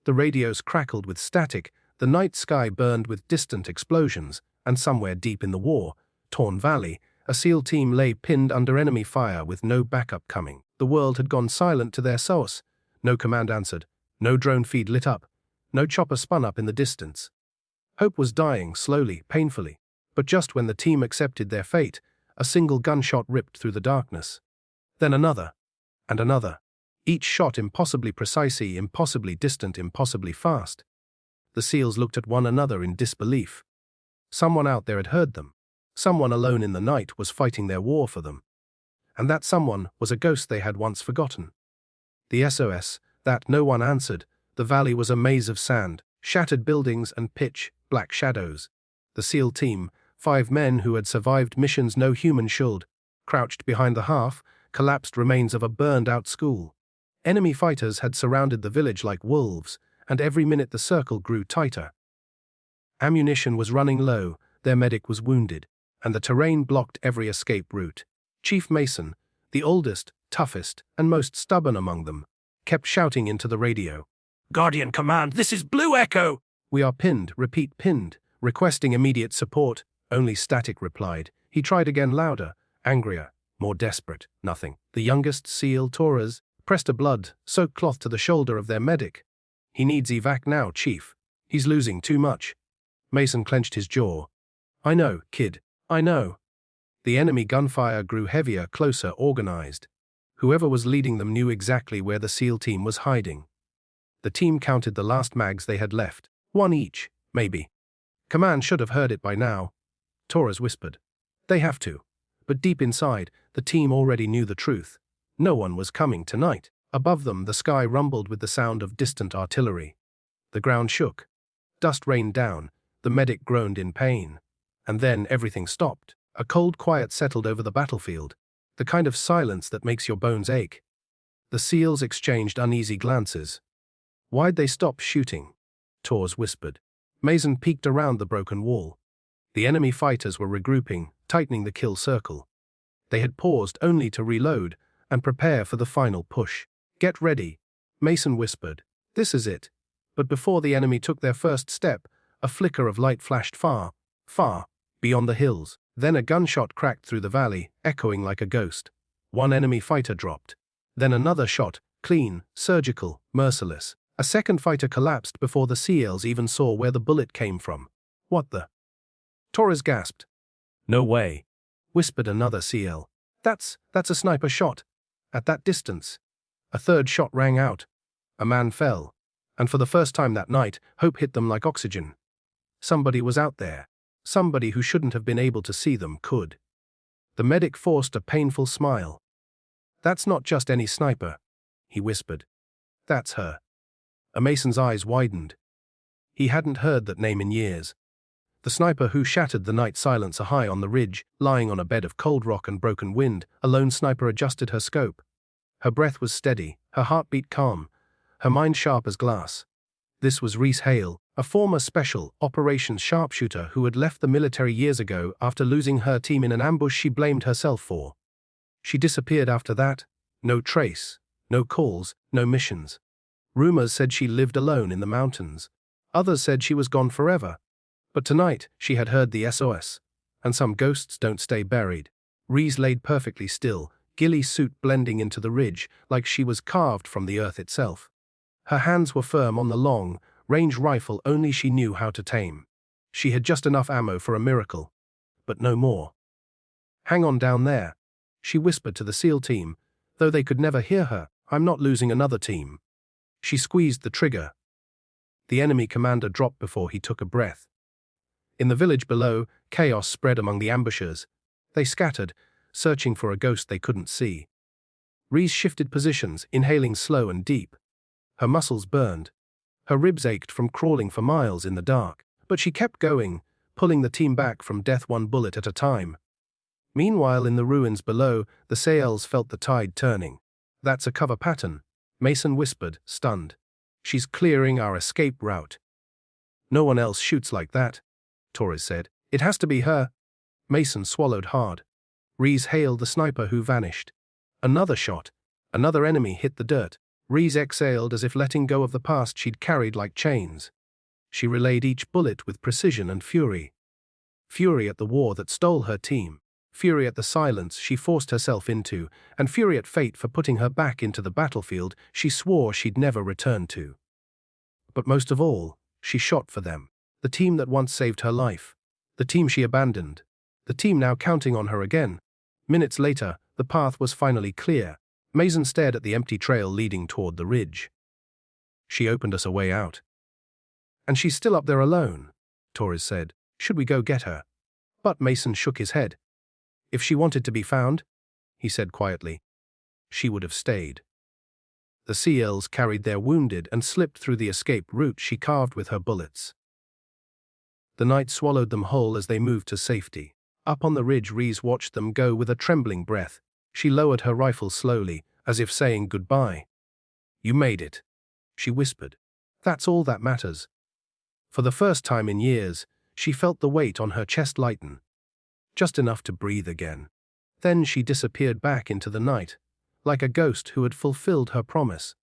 The radios crackled with static, the night sky burned with distant explosions, and somewhere deep in the war-torn valley, a SEAL team lay pinned under enemy fire with no backup coming. The world had gone silent to their SOS. No command answered, no drone feed lit up, no chopper spun up in the distance. Hope was dying slowly, painfully, but just when the team accepted their fate, a single gunshot ripped through the darkness. Then another, and another. Each shot impossibly precise, impossibly distant, impossibly fast. The SEALs looked at one another in disbelief. Someone out there had heard them. Someone alone in the night was fighting their war for them. And that someone was a ghost they had once forgotten. The SOS, that no one answered. The valley was a maze of sand, shattered buildings and pitch black shadows. The SEAL team, 5 men who had survived missions no human should, crouched behind the half-collapsed remains of a burned-out school. Enemy fighters had surrounded the village like wolves, and every minute the circle grew tighter. Ammunition was running low, their medic was wounded, and the terrain blocked every escape route. Chief Mason, the oldest, toughest, and most stubborn among them, kept shouting into the radio. "Guardian Command, this is Blue Echo!" "We are pinned, repeat pinned," requesting immediate support. Only static replied. He tried again, louder, angrier, more desperate. Nothing. The youngest SEAL, Torres, pressed a blood-soaked cloth to the shoulder of their medic. "He needs evac now, Chief. He's losing too much." Mason clenched his jaw. "I know, kid, I know." The enemy gunfire grew heavier, closer, organized. Whoever was leading them knew exactly where the SEAL team was hiding. The team counted the last mags they had left. 1 each, maybe. Command should have heard it by now. Torres whispered. They have to. But deep inside, the team already knew the truth. No one was coming tonight. Above them, the sky rumbled with the sound of distant artillery. The ground shook. Dust rained down. The medic groaned in pain. And then everything stopped. A cold quiet settled over the battlefield. The kind of silence that makes your bones ache. The SEALs exchanged uneasy glances. "Why'd they stop shooting?" Torres whispered. Mason peeked around the broken wall. The enemy fighters were regrouping, tightening the kill circle. They had paused only to reload and prepare for the final push. "Get ready," Mason whispered. "This is it." But before the enemy took their first step, a flicker of light flashed far, far, beyond the hills. Then a gunshot cracked through the valley, echoing like a ghost. One enemy fighter dropped. Then another shot, clean, surgical, merciless. A second fighter collapsed before the SEALs even saw where the bullet came from. "What the?" Torres gasped. "No way," whispered another SEAL. That's a sniper shot. At that distance." A third shot rang out. A man fell. And for the first time that night, hope hit them like oxygen. Somebody was out there. Somebody who shouldn't have been able to see them could. The medic forced a painful smile. "That's not just any sniper," he whispered. "That's her." A Mason's eyes widened. He hadn't heard that name in years. The sniper who shattered the night silence high on the ridge, lying on a bed of cold rock and broken wind, a lone sniper adjusted her scope. Her breath was steady, her heartbeat calm, her mind sharp as glass. This was Reese Hale, a former special operations sharpshooter who had left the military years ago after losing her team in an ambush she blamed herself for. She disappeared after that. No trace, no calls, no missions. Rumors said she lived alone in the mountains. Others said she was gone forever. But tonight, she had heard the SOS. And some ghosts don't stay buried. Reese laid perfectly still, ghillie suit blending into the ridge like she was carved from the earth itself. Her hands were firm on the long, range rifle only she knew how to tame. She had just enough ammo for a miracle. But no more. "Hang on down there," she whispered to the SEAL team, though they could never hear her. "I'm not losing another team." She squeezed the trigger. The enemy commander dropped before he took a breath. In the village below, chaos spread among the ambushers. They scattered, searching for a ghost they couldn't see. Reese shifted positions, inhaling slow and deep. Her muscles burned. Her ribs ached from crawling for miles in the dark. But she kept going, pulling the team back from death one bullet at a time. Meanwhile, in the ruins below, the SEALs felt the tide turning. "That's a cover pattern," Mason whispered, stunned. "She's clearing our escape route." "No one else shoots like that," Torres said. "It has to be her." Mason swallowed hard. Reese hailed the sniper who vanished. Another shot. Another enemy hit the dirt. Reese exhaled as if letting go of the past she'd carried like chains. She relayed each bullet with precision and fury. Fury at the war that stole her team, fury at the silence she forced herself into, and fury at fate for putting her back into the battlefield she swore she'd never return to. But most of all, she shot for them, the team that once saved her life, the team she abandoned, the team now counting on her again. Minutes later, the path was finally clear. Mason stared at the empty trail leading toward the ridge. She opened us a way out. And she's still up there alone, Torres said. Should we go get her? But Mason shook his head. If she wanted to be found, he said quietly, she would have stayed. The CLs carried their wounded and slipped through the escape route she carved with her bullets. The night swallowed them whole as they moved to safety. Up on the ridge, Reese watched them go with a trembling breath. She lowered her rifle slowly, as if saying goodbye. You made it, she whispered. That's all that matters. For the first time in years, she felt the weight on her chest lighten. Just enough to breathe again. Then she disappeared back into the night, like a ghost who had fulfilled her promise.